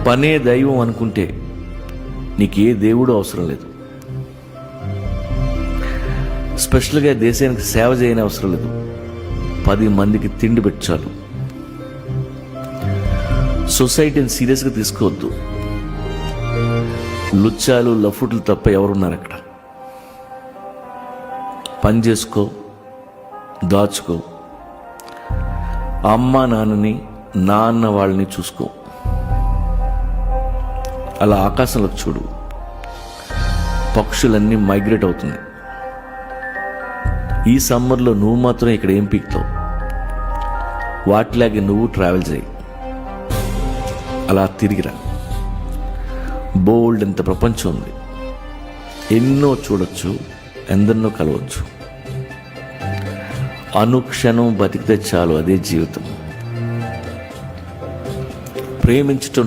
పనే దైవం అనుకుంటే నీకు ఏ దేవుడు అవసరం లేదు. స్పెషల్గా దేశానికి సేవ చేయని అవసరం లేదు. 10 మందికి తిండి పెట్టాలి. సొసైటీని సీరియస్గా తీసుకోవద్దు. లుచ్చాలు లఫుట్లు తప్ప ఎవరున్నారు అక్కడ? పని చేసుకో, దాచుకో, అమ్మ నాన్నని నాన్న వాళ్ళని చూసుకో. అలా ఆకాశంలోకి చూడు, పక్షులన్నీ మైగ్రేట్ అవుతున్నాయి. ఈ సమ్మర్లో నువ్వు మాత్రం ఇక్కడ ఏం పీక్తావు? వాటిలాగే నువ్వు ట్రావెల్ చేయి. అలా తిరిగిరా. బోల్డ్ ఎంత ప్రపంచం ఉంది. ఎన్నో చూడొచ్చు, ఎందరినో కలవచ్చు. అనుక్షణం బతికితే చాలు, అదే జీవితం. ప్రేమించటం